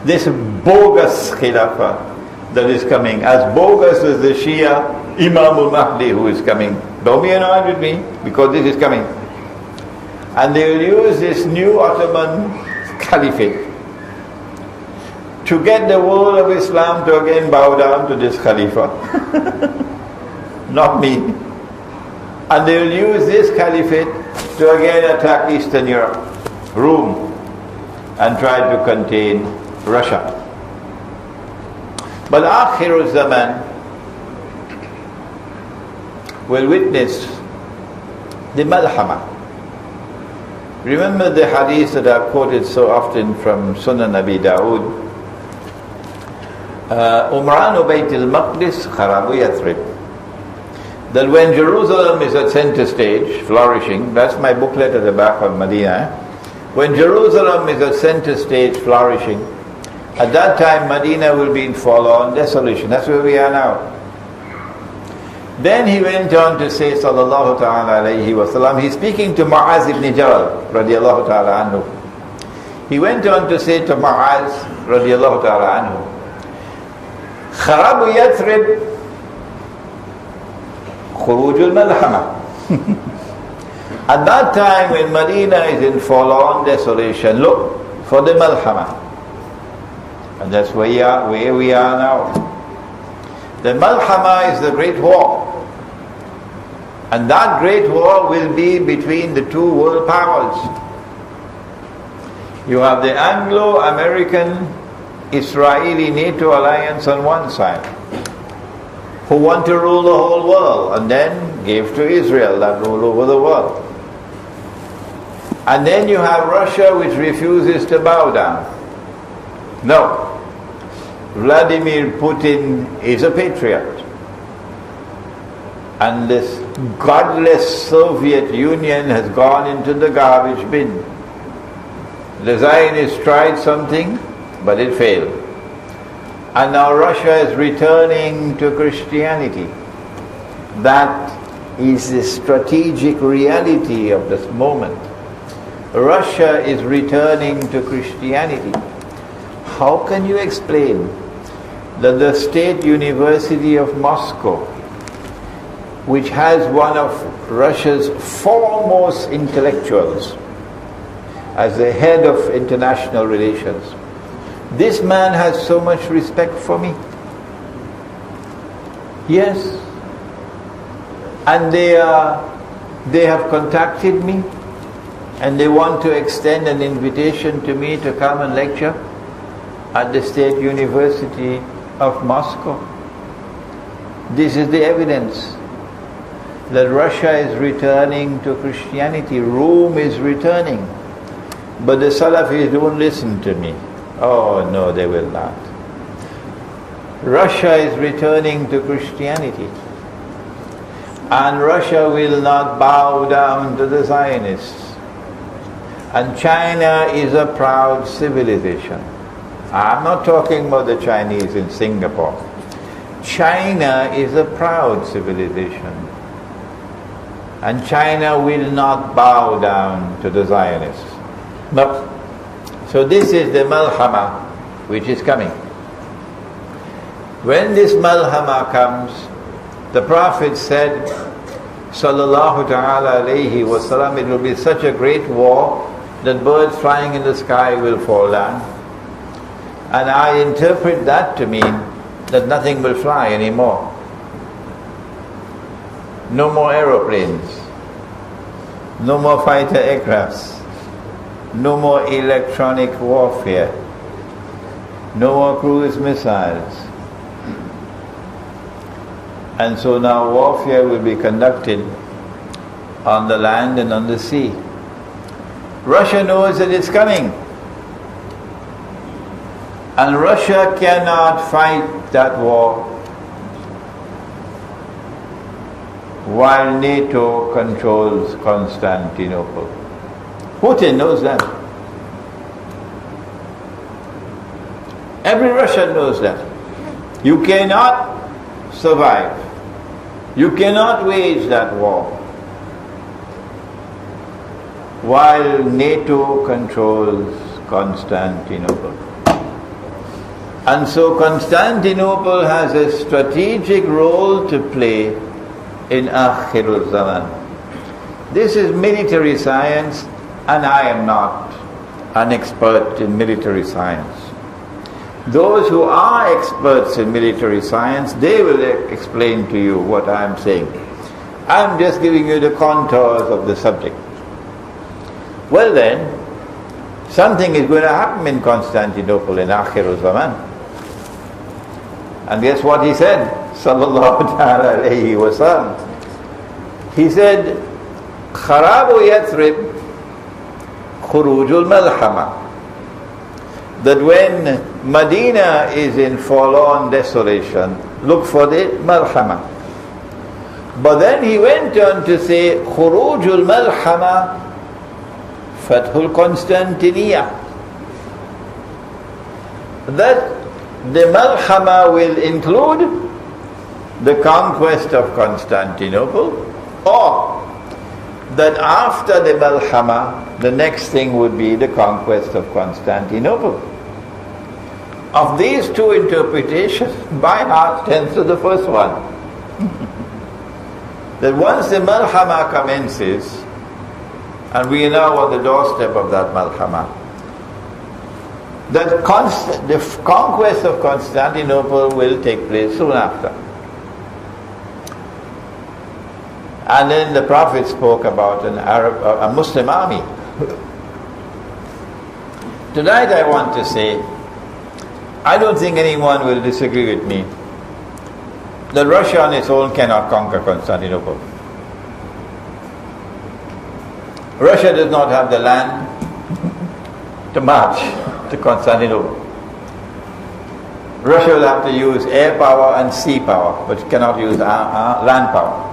This bogus Khilafah that is coming. As bogus as the Shia Imam al-Mahdi who is coming. Don't be annoyed with me because this is coming. And they will use this new Ottoman Caliphate to get the world of Islam to again bow down to this Khalifa. Not me. And they will use this Caliphate to again attack Eastern Europe, Rome, and try to contain Russia. But Akhirul Zaman will witness the Malhama. Remember the hadith that I've quoted so often from Sunan Abi Dawood. Umranu Bayt al-Maqdis Kharabu Yathrib. That when Jerusalem is at center stage, flourishing, that's my booklet at the back of Medina. When Jerusalem is at center stage, flourishing, at that time Medina will be in forlorn desolation. That's where we are now. Then he went on to say, sallallahu ta'ala alayhi wa sallam, he's speaking to Mu'az ibn Jabal, radiallahu ta'ala anhu. He went on to say to Mu'az, radiallahu ta'ala anhu, Kharabu Yathrib, Khurujul Malhama. At that time when Medina is in forlorn desolation, look for the Malhama. And that's where we are now. The Malhama is the great war. And that great war will be between the two world powers. You have the Anglo-American Israeli NATO alliance on one side, who want to rule the whole world and then gave to Israel that rule over the world. And then you have Russia, which refuses to bow down. No. Vladimir Putin is a patriot. And this godless Soviet Union has gone into the garbage bin. The Zionists tried something, but it failed. And now Russia is returning to Christianity. That is the strategic reality of this moment. Russia is returning to Christianity. How can you explain that the State University of Moscow, which has one of Russia's foremost intellectuals as the head of international relations, this man has so much respect for me? Yes. And they have contacted me and they want to extend an invitation to me to come and lecture at the State University of Moscow. This is the evidence that Russia is returning to Christianity. Rome is returning. But the Salafis don't listen to me. Oh no, they will not. Russia is returning to Christianity. And Russia will not bow down to the Zionists. And China is a proud civilization. I'm not talking about the Chinese in Singapore. China is a proud civilization. And China will not bow down to the Zionists. No. So this is the Malhama which is coming. When this Malhama comes, the Prophet said, sallallahu ta'ala alayhi wa sallam, it will be such a great war that birds flying in the sky will fall down. And I interpret that to mean that nothing will fly anymore. No more aeroplanes, no more fighter aircrafts, no more electronic warfare, no more cruise missiles. And so now warfare will be conducted on the land and on the sea. Russia knows that it's coming. And Russia cannot fight that war while NATO controls Constantinople. Putin knows that. Every Russian knows that. You cannot survive. You cannot wage that war while NATO controls Constantinople. And so Constantinople has a strategic role to play in Akhirul Zaman. This is military science, and I am not an expert in military science. Those who are experts in military science, they will explain to you what I am saying. I am just giving you the contours of the subject. Well then, something is going to happen in Constantinople in Akhirul Zaman. And guess what he said? Sallallahu alayhi wa sallam. He said, Kharabu Yathrib Khurujul Malhama. That when Medina is in forlorn desolation, look for the Malhama. But then he went on to say, Khurujul Malhama Fathul Constantinia. That the Malhama will include the conquest of Constantinople, or that after the Malhama, the next thing would be the conquest of Constantinople. Of these two interpretations, my heart tends to the first one. That once the Malhama commences, and we are now on the doorstep of that Malhama, the conquest of Constantinople will take place soon after. And then the Prophet spoke about a Muslim army. Tonight I want to say, I don't think anyone will disagree with me that Russia on its own cannot conquer Constantinople. Russia does not have the land to march to Constantinople. Russia will have to use air power and sea power, but cannot use land power.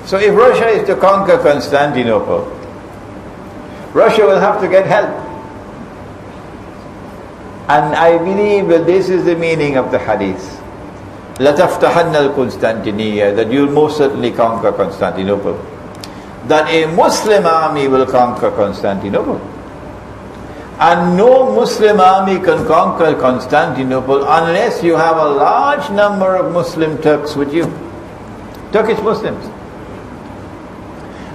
So if Russia is to conquer Constantinople, Russia will have to get help. And I believe that this is the meaning of the hadith. لَتَفْتَحَنَّ الْقُنْسْتَنْتِنِيَّةِ, that you will most certainly conquer Constantinople. That a Muslim army will conquer Constantinople. And no Muslim army can conquer Constantinople unless you have a large number of Muslim Turks with you. Turkish Muslims.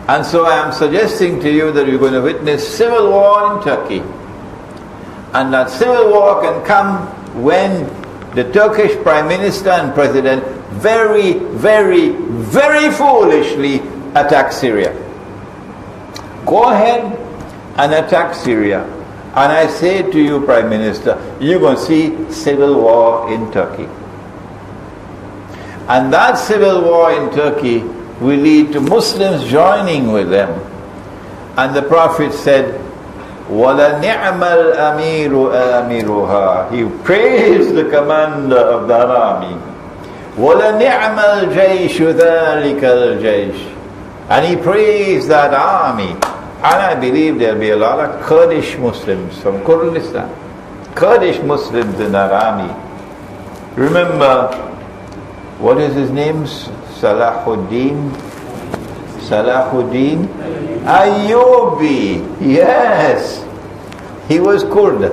And so I am suggesting to you that you're going to witness civil war in Turkey. And that civil war can come when the Turkish Prime Minister and President very, very, very foolishly attack Syria. Go ahead and attack Syria. And I say to you, Prime Minister, you're going to see civil war in Turkey. And that civil war in Turkey will lead to Muslims joining with them. And the Prophet said, وَلَنِعْمَ الْأَمِيرُ آمِرُهَا. He praised the commander of that army. وَلَنِعْمَ الْجَيْشُ ذَلِكَ الْجَيْشُ. And he praised that army. And I believe there'll be a lot of Kurdish Muslims from Kurdistan. Kurdish Muslims in that army. Remember, what is his name? Salahuddin Ayyubi. Yes, he was Kurd,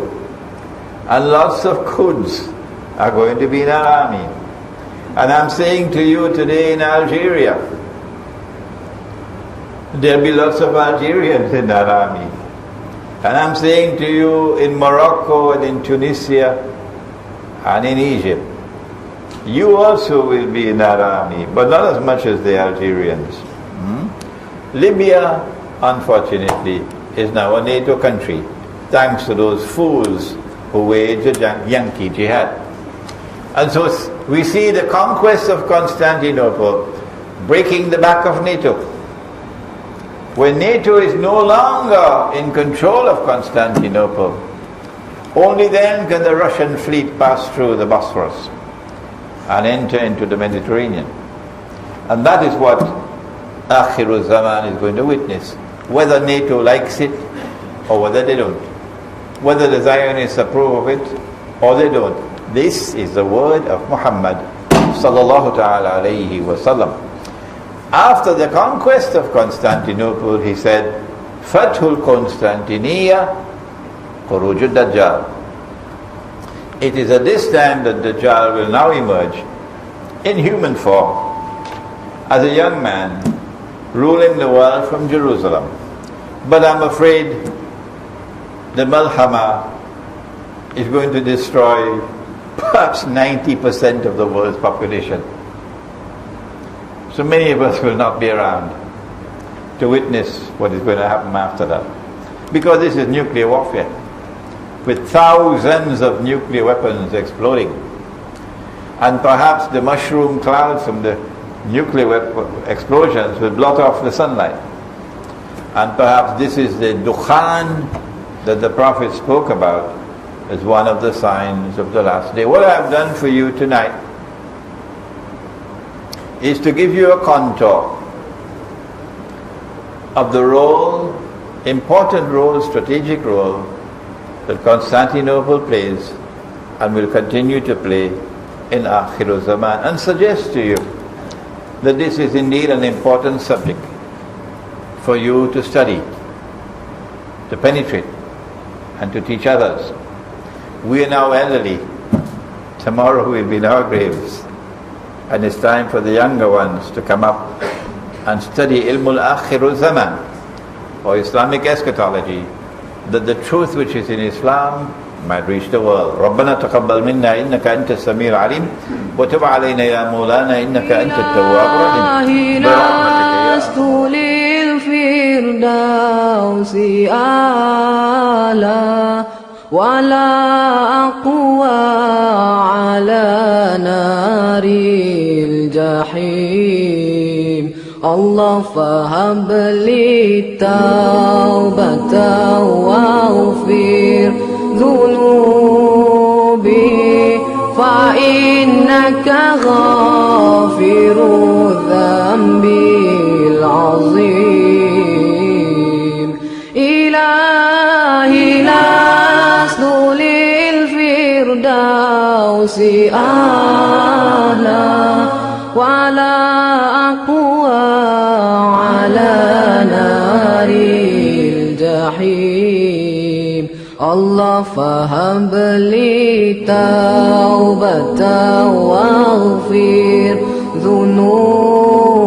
and lots of Kurds are going to be in our army. And I'm saying to you today in Algeria, there'll be lots of Algerians in that army. And I'm saying to you in Morocco and in Tunisia and in Egypt, you also will be in that army, but not as much as the Algerians. Libya, unfortunately, is now a NATO country, thanks to those fools who waged a Yankee jihad. And so we see the conquest of Constantinople breaking the back of NATO. When NATO is no longer in control of Constantinople, only then can the Russian fleet pass through the Bosphorus and enter into the Mediterranean. And that is what Akhirul Zaman is going to witness, whether NATO likes it or whether they don't, whether the Zionists approve of it or they don't. This is the word of Muhammad sallallahu ta'ala alayhi wa sallam. After the conquest of Constantinople, he said, Fathul Constantiniya Khuruj ad-Dajjal. It is at this time that Dajjal will now emerge in human form as a young man ruling the world from Jerusalem. But I'm afraid the Malhama is going to destroy perhaps 90% of the world's population. So many of us will not be around to witness what is going to happen after that. Because this is nuclear warfare, with thousands of nuclear weapons exploding. And perhaps the mushroom clouds from the nuclear explosions will blot off the sunlight. And perhaps this is the dukhan that the Prophet spoke about as one of the signs of the last day. What I have done for you tonight is to give you a contour of the role, important role, strategic role that Constantinople plays and will continue to play in Akhir Zaman, and suggest to you that this is indeed an important subject for you to study, to penetrate, and to teach others. We are now elderly. Tomorrow we'll be in our graves. And it's time for the younger ones to come up and study Ilmul Akhir Zaman, or Islamic eschatology, that the truth which is in Islam might reach the world. ربنا تقبل منا إنك أنت السميع العليم وتب علينا يا مولانا إنك أنت التواب الرحيم برحمتك للفردوس أعلى ولا أقوى على نار الجحيم الله فهب لي التوبة واغفر ذنوبي فإنك غافر الذنب العظيم إلهي لست للفردوس أهلا ولا أقوى على نار الجحيم الله فهب لي توبة واغفر ذنوبي